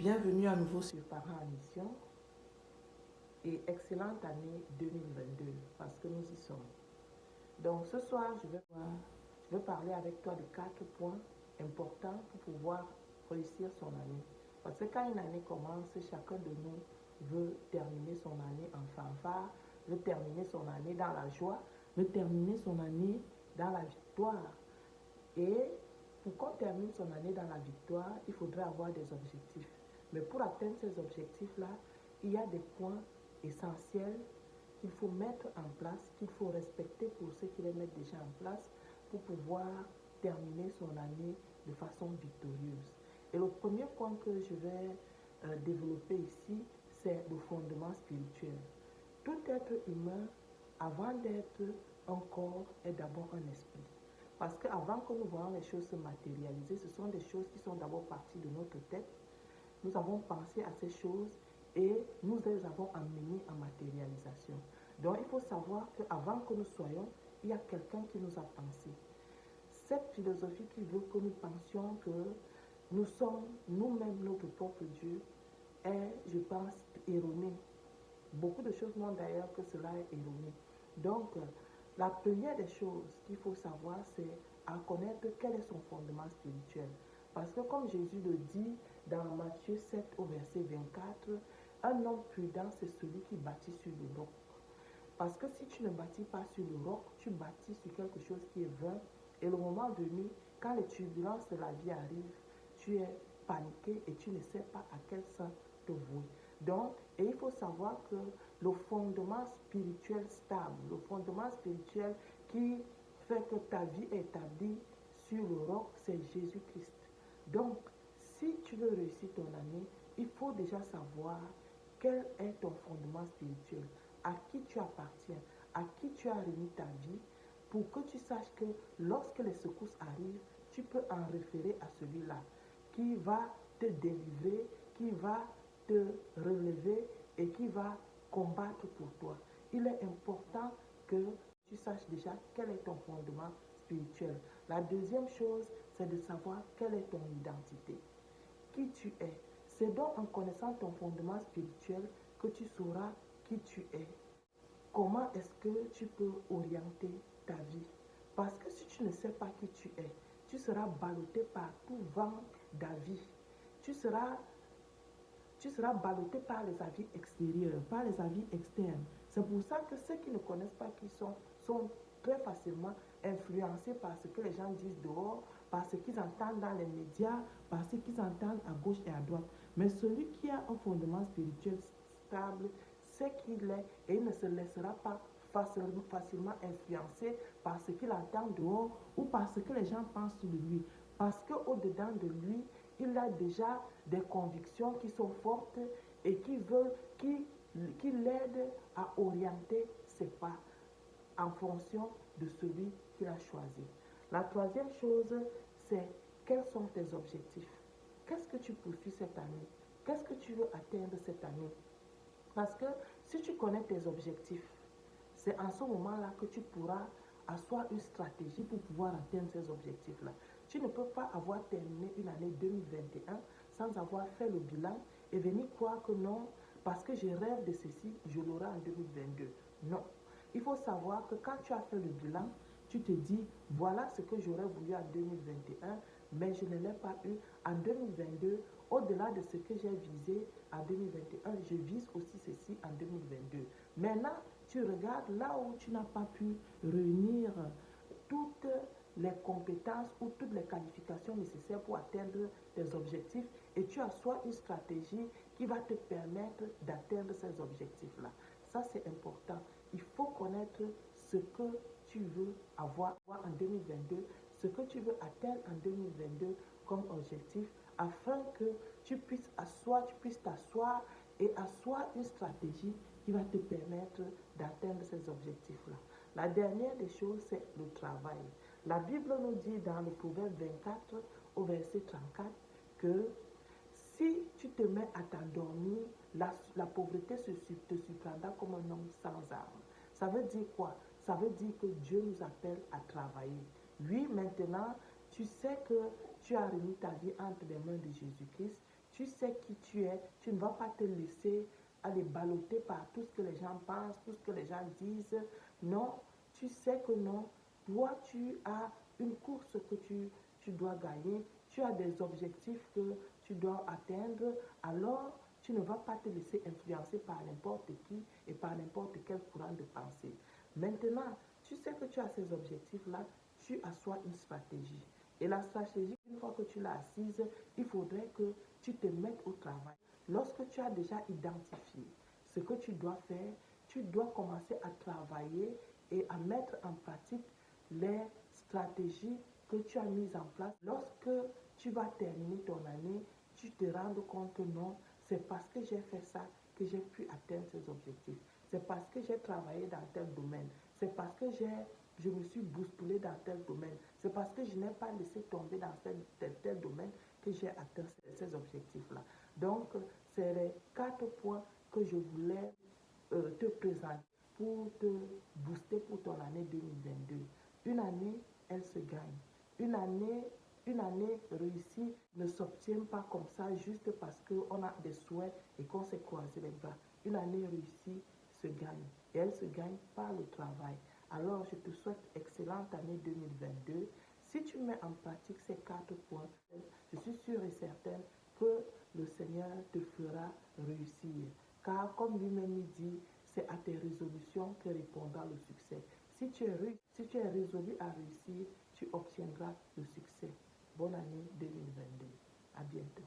Bienvenue à nouveau sur Parents en Mission et excellente année 2022 parce que nous y sommes. Donc ce soir, je vais parler avec toi de 4 points importants pour pouvoir réussir son année. Parce que quand une année commence, chacun de nous veut terminer son année en fanfare, veut terminer son année dans la joie, veut terminer son année dans la victoire. Et pour qu'on termine son année dans la victoire, il faudrait avoir des objectifs. Mais pour atteindre ces objectifs-là, il y a des points essentiels qu'il faut mettre en place, qu'il faut respecter pour ceux qui les mettent déjà en place pour pouvoir terminer son année de façon victorieuse. Et le premier point que je vais développer ici, c'est le fondement spirituel. Tout être humain, avant d'être un corps, est d'abord un esprit. Parce qu'avant que nous voyons les choses se matérialiser, ce sont des choses qui sont d'abord parties de notre tête. Nous avons pensé à ces choses et nous les avons amenées en matérialisation. Donc il faut savoir qu'avant que nous soyons, il y a quelqu'un qui nous a pensé. Cette philosophie qui veut que nous pensions que nous sommes nous-mêmes notre propre Dieu est, je pense, erronée. Beaucoup de choses montrent d'ailleurs que cela est erroné. Donc, la première des choses qu'il faut savoir, c'est à connaître quel est son fondement spirituel. Parce que comme Jésus le dit dans Matthieu 7 au verset 24, un homme prudent, c'est celui qui bâtit sur le roc. Parce que si tu ne bâtis pas sur le roc, tu bâtis sur quelque chose qui est vain. Et le moment venu, quand les turbulences de la vie arrivent, tu es paniqué et tu ne sais pas à quel sens te vouer. Donc, et il faut savoir que le fondement spirituel stable, le fondement spirituel qui fait que ta vie est établie sur le roc, c'est Jésus-Christ. Donc, si tu veux réussir ton année, il faut déjà savoir quel est ton fondement spirituel, à qui tu appartiens, à qui tu as remis ta vie, pour que tu saches que lorsque les secousses arrivent, tu peux en référer à celui-là, qui va te délivrer, qui va te relever et qui va combattre pour toi. Il est important que tu saches déjà quel est ton fondement spirituel. La deuxième chose, c'est de savoir quelle est ton identité, qui tu es. C'est donc en connaissant ton fondement spirituel que tu sauras qui tu es. Comment est-ce que tu peux orienter ta vie? Parce que si tu ne sais pas qui tu es, tu seras ballotté par tout vent d'avis. Tu seras ballotté par les avis extérieurs, par les avis externes. C'est pour ça que ceux qui ne connaissent pas qui sont très facilement influencés par ce que les gens disent dehors, par ce qu'ils entendent dans les médias, par ce qu'ils entendent à gauche et à droite. Mais celui qui a un fondement spirituel stable sait qui il est et il ne se laissera pas facilement influencé par ce qu'il entend dehors ou par ce que les gens pensent de lui. Parce qu'au-dedans de lui, il a déjà des convictions qui sont fortes et qui l'aident à orienter ses pas en fonction de celui qu'il a choisi. La troisième chose, c'est quels sont tes objectifs? Qu'est-ce que tu poursuis cette année? Qu'est-ce que tu veux atteindre cette année? Parce que si tu connais tes objectifs, c'est en ce moment-là que tu pourras asseoir une stratégie pour pouvoir atteindre ces objectifs-là. Tu ne peux pas avoir terminé une année 2021 sans avoir fait le bilan et venir croire que non, parce que je rêve de ceci, je l'aurai en 2022. Non. Il faut savoir que quand tu as fait le bilan, tu te dis, voilà ce que j'aurais voulu en 2021, mais je ne l'ai pas eu. En 2022, au-delà de ce que j'ai visé en 2021, je vise aussi ceci en 2022. Maintenant, tu regardes là où tu n'as pas pu réunir toutes les compétences ou toutes les qualifications nécessaires pour atteindre tes objectifs et tu assois une stratégie qui va te permettre d'atteindre ces objectifs-là. Ça, c'est important. Il faut connaître ce que tu veux avoir en 2022, ce que tu veux atteindre en 2022 comme objectif afin que tu puisses t'asseoir et asseoir une stratégie qui va te permettre d'atteindre ces objectifs-là. La dernière des choses, c'est le travail. La Bible nous dit dans le Proverbe 24 au verset 34 que si tu te mets à t'endormir, la pauvreté te surprendra comme un homme sans armes. Ça veut dire quoi? Ça veut dire que Dieu nous appelle à travailler. Oui, maintenant, tu sais que tu as remis ta vie entre les mains de Jésus-Christ. Tu sais qui tu es, tu ne vas pas te laisser aller balloter par tout ce que les gens pensent, tout ce que les gens disent. Non, tu sais que non. Toi, tu as une course que tu dois gagner. Tu as des objectifs que tu dois atteindre. Alors, tu ne vas pas te laisser influencer par n'importe qui et par n'importe quel courant de pensée. Maintenant, tu sais que tu as ces objectifs-là, tu assois une stratégie. Et la stratégie, une fois que tu l'as assise, il faudrait que tu te mettes au travail. Lorsque tu as déjà identifié ce que tu dois faire, tu dois commencer à travailler et à mettre en pratique les stratégies que tu as mises en place. Lorsque tu vas terminer ton année, tu te rends compte que non, c'est parce que j'ai fait ça que j'ai pu atteindre ces objectifs. C'est parce que j'ai travaillé dans tel domaine. C'est parce que je me suis bousculé dans tel domaine. C'est parce que je n'ai pas laissé tomber dans tel domaine que j'ai atteint ces objectifs-là. Donc, c'est les 4 points que je voulais te présenter pour te booster pour ton année 2022. Une année, elle se gagne. Une année réussie ne s'obtient pas comme ça juste parce qu'on a des souhaits et qu'on s'est croisé les bras. Une année réussie se gagne et elle se gagne par le travail. Alors, je te souhaite excellente année 2022. Si tu mets en pratique ces 4 points, je suis sûre et certaine que le Seigneur te fera réussir. Car comme lui-même dit, c'est à tes résolutions que répondra le succès. Si tu es résolu à réussir, tu obtiendras le succès. Bonne année 2022. À bientôt.